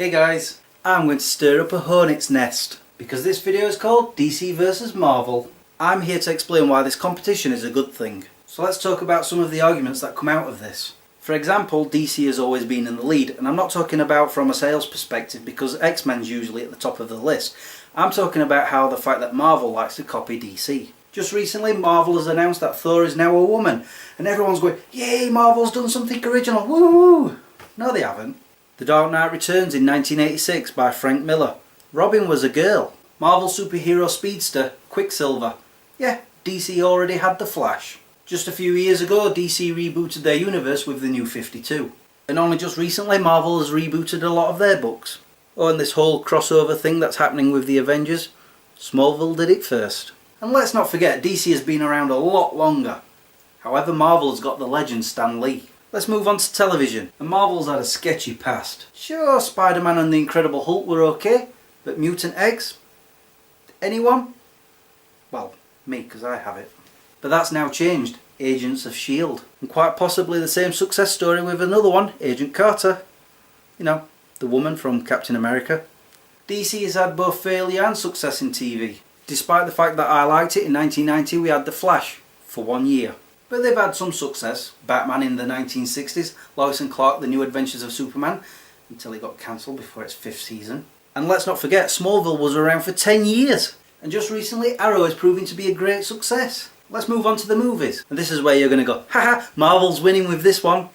Hey guys, I'm going to stir up a hornet's nest because this video is called DC vs Marvel. I'm here to explain why this competition is a good thing. So let's talk about some of the arguments that come out of this. For example, DC has always been in the lead, and I'm not talking about from a sales perspective because X-Men's usually at the top of the list. I'm talking about how the fact that Marvel likes to copy DC. Just recently Marvel has announced that Thor is now a woman, and everyone's going, yay, Marvel's done something original, woo! No, they haven't. The Dark Knight Returns in 1986 by Frank Miller. Robin was a girl. Marvel superhero speedster, Quicksilver. Yeah, DC already had The Flash. Just a few years ago, DC rebooted their universe with the New 52. And only just recently, Marvel has rebooted a lot of their books. Oh, and this whole crossover thing that's happening with the Avengers, Smallville did it first. And let's not forget, DC has been around a lot longer. However, Marvel's got the legend Stan Lee. Let's move on to television. And Marvel's had a sketchy past. Sure, Spider-Man and the Incredible Hulk were okay, but Mutant X? Anyone? Well, me, because I have it. But that's now changed. Agents of S.H.I.E.L.D. And quite possibly the same success story with another one, Agent Carter. You know, the woman from Captain America. DC has had both failure and success in TV. Despite the fact that I liked it, in 1990 we had The Flash for 1 year. But they've had some success. Batman in the 1960s, Lois and Clark, The New Adventures of Superman, until it got cancelled before its 5th season. And let's not forget, Smallville was around for 10 years. And just recently, Arrow is proving to be a great success. Let's move on to the movies. And this is where you're going to go, haha, Marvel's winning with this one.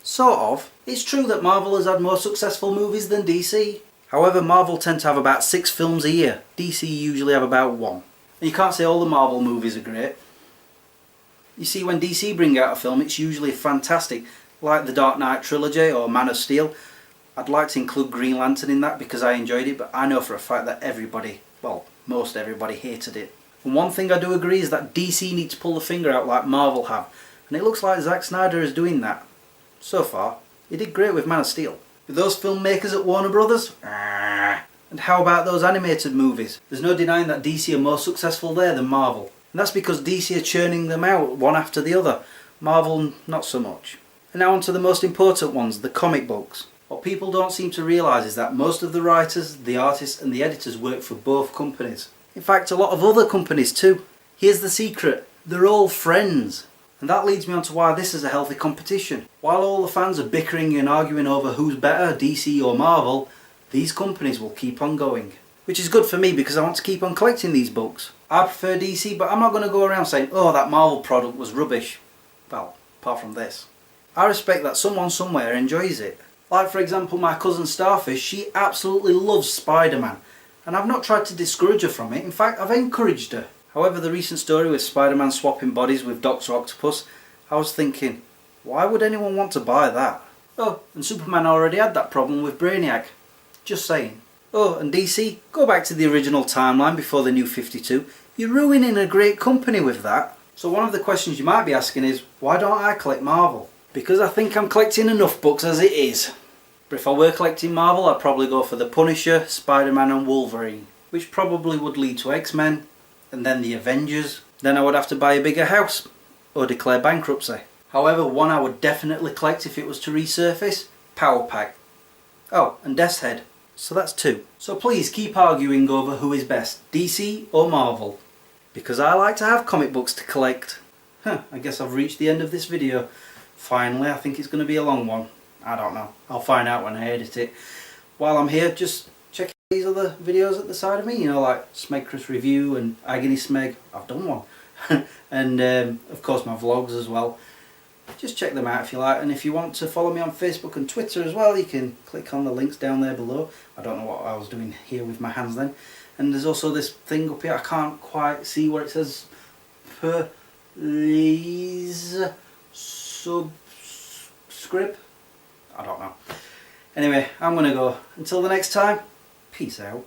Sort of. It's true that Marvel has had more successful movies than DC. However, Marvel tend to have about 6 films a year. DC usually have about 1. And you can't say all the Marvel movies are great. You see, when DC bring out a film, it's usually fantastic. Like the Dark Knight trilogy or Man of Steel. I'd like to include Green Lantern in that because I enjoyed it, but I know for a fact that everybody, well, most everybody hated it. And one thing I do agree is that DC need to pull the finger out like Marvel have. And it looks like Zack Snyder is doing that. So far, he did great with Man of Steel. With those filmmakers at Warner Brothers? And how about those animated movies? There's no denying that DC are more successful there than Marvel. And that's because DC are churning them out one after the other. Marvel, not so much. And now on to the most important ones, the comic books. What people don't seem to realise is that most of the writers, the artists and the editors work for both companies. In fact, a lot of other companies too. Here's the secret, they're all friends. And that leads me on to why this is a healthy competition. While all the fans are bickering and arguing over who's better, DC or Marvel, these companies will keep on going. Which is good for me because I want to keep on collecting these books. I prefer DC, but I'm not going to go around saying, oh, that Marvel product was rubbish. Well, apart from this. I respect that someone somewhere enjoys it. Like for example my cousin Starfish, she absolutely loves Spider-Man. And I've not tried to discourage her from it, in fact I've encouraged her. However, the recent story with Spider-Man swapping bodies with Dr. Octopus, I was thinking, why would anyone want to buy that? Oh, and Superman already had that problem with Brainiac. Just saying. Oh, and DC, go back to the original timeline before the New 52. You're ruining a great company with that. So one of the questions you might be asking is, why don't I collect Marvel? Because I think I'm collecting enough books as it is. But if I were collecting Marvel, I'd probably go for the Punisher, Spider-Man and Wolverine. Which probably would lead to X-Men, and then the Avengers. Then I would have to buy a bigger house, or declare bankruptcy. However, one I would definitely collect if it was to resurface, Power Pack. Oh, and Death's Head. So that's 2. So please keep arguing over who is best, DC or Marvel. Because I like to have comic books to collect. I guess I've reached the end of this video. Finally, I think it's going to be a long one. I don't know. I'll find out when I edit it. While I'm here, just check these other videos at the side of me. You know, like Smegcris Review and Agony Smeg. I've done one. And of course my vlogs as well. Just check them out if you like. And if you want to follow me on Facebook and Twitter as well, you can click on the links down there below. I don't know what I was doing here with my hands then. And there's also this thing up here. I can't quite see where it says please subscribe. I don't know. Anyway, I'm going to go. Until the next time, peace out.